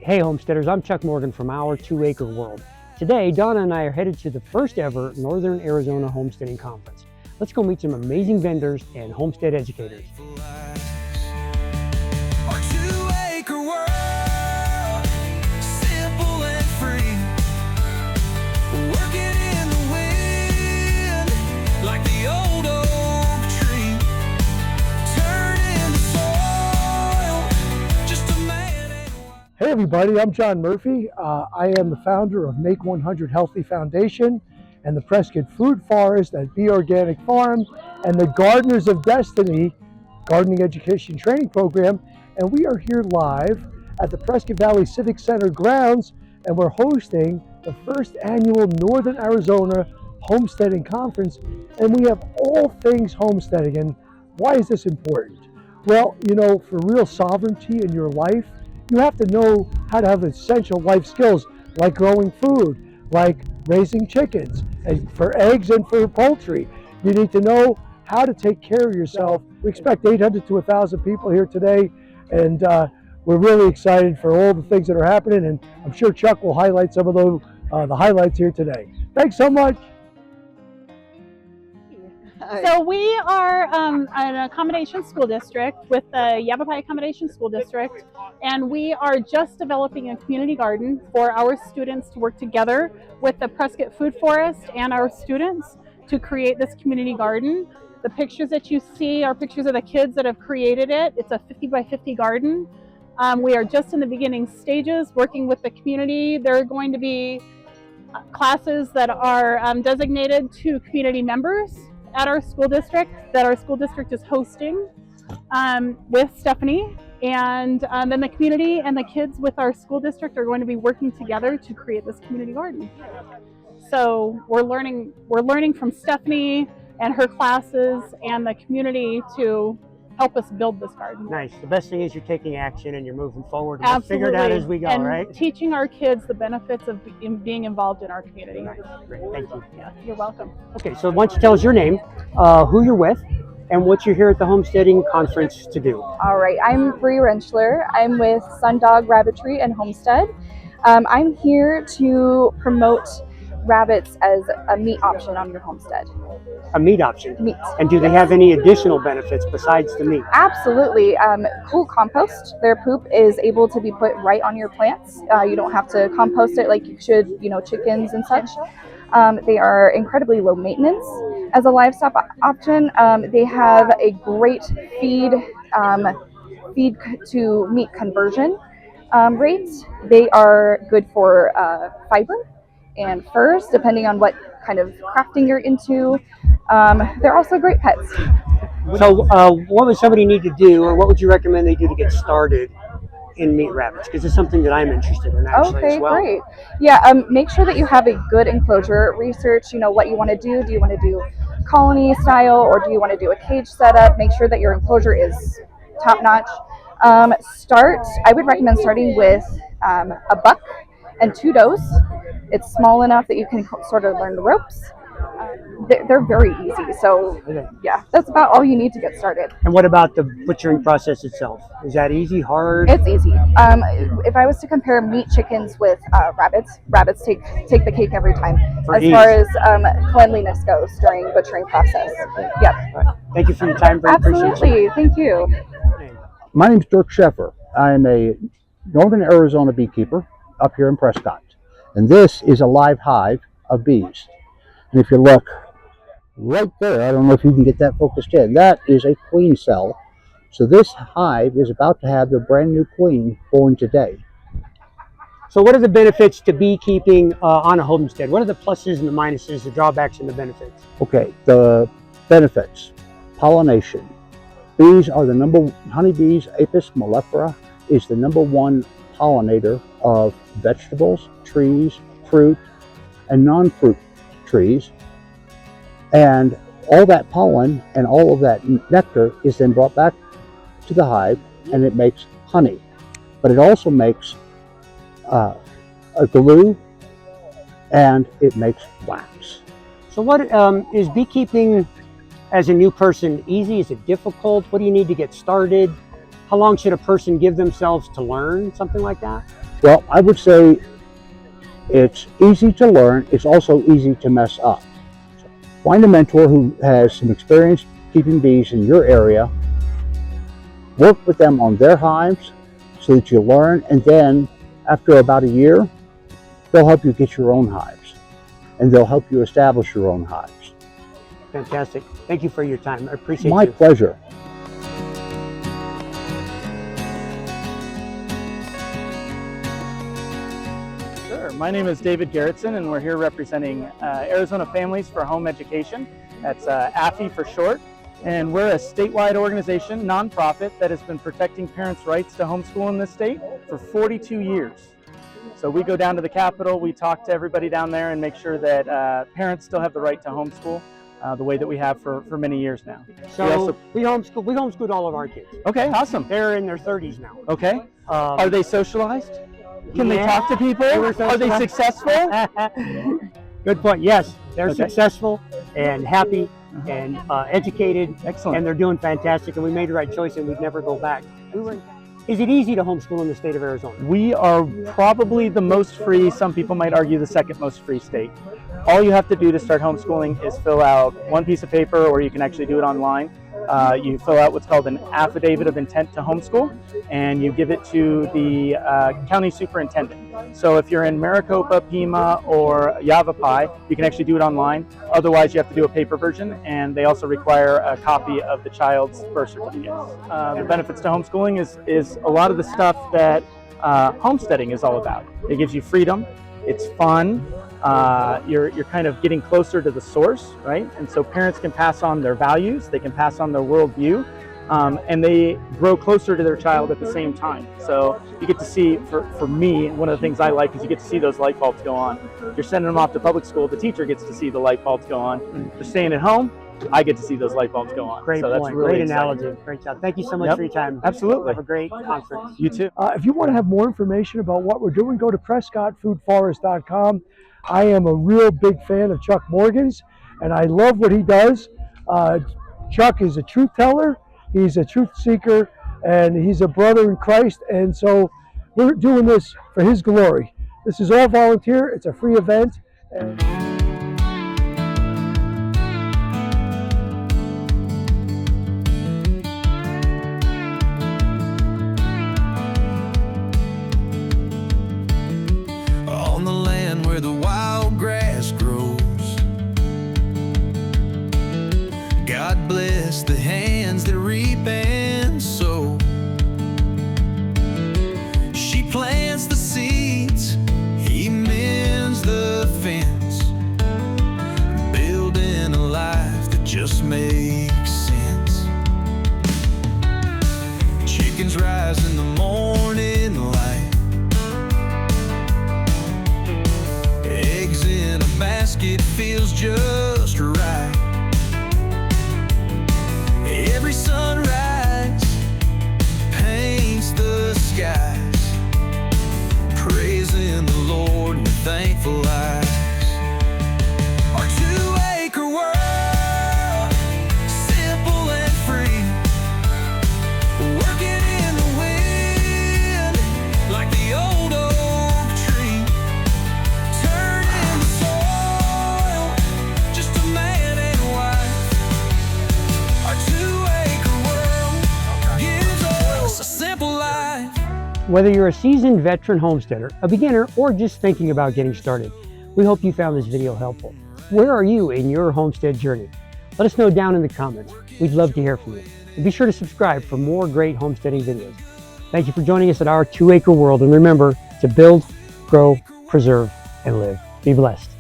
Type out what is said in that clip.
Hey homesteaders, I'm Chuck Morgan from Our 2 Acre World. Today, Donna and I are headed to the first ever Northern Arizona Homesteading Conference. Let's go meet some amazing vendors and homestead educators. Our 2 acre world, simple and free. Working in the wind, like the old oak tree. Turning the soil, just a man and a wife. Hey everybody, I'm John Murphy. I am the founder of Make 100 Healthy Foundation and the Prescott Food Forest at Be Organic Farm and the Gardeners of Destiny Gardening Education Training Program. And we are here live at the Prescott Valley Civic Center grounds, and we're hosting the first annual Northern Arizona Homesteading Conference. And we have all things homesteading. And why is this important? Well, you know, for real sovereignty in your life, you have to know how to have essential life skills like growing food, like raising chickens, and for eggs and for poultry. You need to know how to take care of yourself. We expect 800 to 1,000 people here today, and we're really excited for all the things that are happening, and I'm sure Chuck will highlight some of the highlights here today. Thanks so much. So we are an accommodation school district with the Yavapai Accommodation School District, and we are just developing a community garden for our students to work together with the Prescott Food Forest and our students to create this community garden. The pictures that you see are pictures of the kids that have created it. It's a 50 by 50 garden. We are just in the beginning stages working with the community. There are going to be classes that are designated to community members at our school district that our school district is hosting with Stephanie, and then the community and the kids with our school district are going to be working together to create this community garden. So we're learning from Stephanie and her classes and the community to help us build this garden. Nice. The best thing is you're taking action and you're moving forward. And Absolutely. We'll figure it out as we go, and right? teaching our kids the benefits of being involved in our community. Nice. Great. Thank you. Yeah, you're welcome. Okay, so why don't you tell us your name, who you're with, and what you're here at the Homesteading Conference to do. All right, I'm Bree Rentschler. I'm with Sundog Rabbitry and Homestead. I'm here to promote rabbits as a meat option on your homestead. A meat option? Meat. And do they have any additional benefits besides the meat? Absolutely. Cool compost. Their poop is able to be put right on your plants. You don't have to compost it like you should, chickens and such. They are incredibly low maintenance as a livestock option. They have a great feed to meat conversion rate. They are good for fiber and furs, depending on what kind of crafting you're into. They're also great pets. So what would somebody need to do, or what would you recommend they do to get started in meat rabbits? Because it's something that I'm interested in actually Okay, as well. great. Yeah, make sure that you have a good enclosure. Research, what you want to do. Do you want to do colony style, or do you want to do a cage setup? Make sure that your enclosure is top notch. I would recommend starting with a buck and 2 does. It's small enough that you can sort of learn the ropes. They're very easy, so yeah, that's about all you need to get started. And what about the butchering process itself? Is that easy, hard? It's easy. If I was to compare meat chickens with rabbits take the cake every time as far as cleanliness goes during butchering process. Yep. Right. Thank you for your time. Very Absolutely. Thank you. My name's Dirk Sheffer. I'm a Northern Arizona beekeeper up here in Prescott. And this is a live hive of bees. And if you look right there, I don't know if you can get that focused in, that is a queen cell. So this hive is about to have their brand new queen born today. So what are the benefits to beekeeping on a homestead? What are the pluses and the minuses, the drawbacks and the benefits? Okay, the benefits. Pollination. Bees are honeybees, Apis mellifera, is the #1 pollinator of vegetables, trees, fruit, and non-fruit trees. And all that pollen and all of that nectar is then brought back to the hive, and it makes honey. But it also makes a glue, and it makes wax. So what is beekeeping as a new person easy? Is it difficult? What do you need to get started? How long should a person give themselves to learn something like that? Well, I would say it's easy to learn. It's also easy to mess up. So find a mentor who has some experience keeping bees in your area. Work with them on their hives so that you learn, and then after about a year, they'll help you get your own hives, and they'll help you establish your own hives. Fantastic. Thank you for your time. I appreciate My you. pleasure. My name is David Gerritsen, and we're here representing Arizona Families for Home Education. That's AFI for short. And we're a statewide organization, nonprofit, that has been protecting parents' rights to homeschool in this state for 42 years. So we go down to the Capitol, we talk to everybody down there and make sure that parents still have the right to homeschool the way that we have for many years now. So we homeschooled all of our kids. Okay, awesome. They're in their 30s now. Okay. Are they socialized? Can they talk to people? Are they successful? Good point. Yes, they're Okay. successful and happy and educated. Excellent. And they're doing fantastic. And we made the right choice, and we'd never go back. Is it easy to homeschool in the state of Arizona? We are probably the most free, some people might argue the second most free state. All you have to do to start homeschooling is fill out one piece of paper, or you can actually do it online. You fill out what's called an affidavit of intent to homeschool, and you give it to the county superintendent. So if you're in Maricopa, Pima, or Yavapai, you can actually do it online. Otherwise, you have to do a paper version, and they also require a copy of the child's birth certificate. The benefits to homeschooling is a lot of the stuff that homesteading is all about. It gives you freedom, it's fun, you're kind of getting closer to the source, right? And so parents can pass on their values, they can pass on their worldview, and they grow closer to their child at the same time. So you get to see, for me, one of the things I like is you get to see those light bulbs go on. If you're sending them off to public school, the teacher gets to see the light bulbs go on. If they're staying at home, I get to see those light bulbs go on. Great so that's point. really Great exciting. analogy. Great job. Thank you so much Yep. for your time. Absolutely. Have a great conference. You too. If you want to have more information about what we're doing, go to PrescottFoodForest.com. I am a real big fan of Chuck Morgan's, and I love what he does. Chuck is a truth teller, he's a truth seeker, and he's a brother in Christ, and so we're doing this for his glory. This is all volunteer, it's a free event. And on the land where the wild grass grows. God bless the hands that reap and sow. She plants the seeds, he mends the fence, building a life that just makes sense. Chickens rise in the morning light, eggs in a basket feels just right. Every sunrise paints the skies, praising the Lord with thankful eyes. Our 2-acre world, simple and free, working in the wind like the old oak tree, turning the soil, just a man and wife. Our 2-acre world gives us a simple life. Whether you're a seasoned veteran homesteader, a beginner, or just thinking about getting started, we hope you found this video helpful. Where are you in your homestead journey? Let us know down in the comments. We'd love to hear from you. And be sure to subscribe for more great homesteading videos. Thank you for joining us at our 2-acre world, and remember to build, grow, preserve, and live. Be blessed.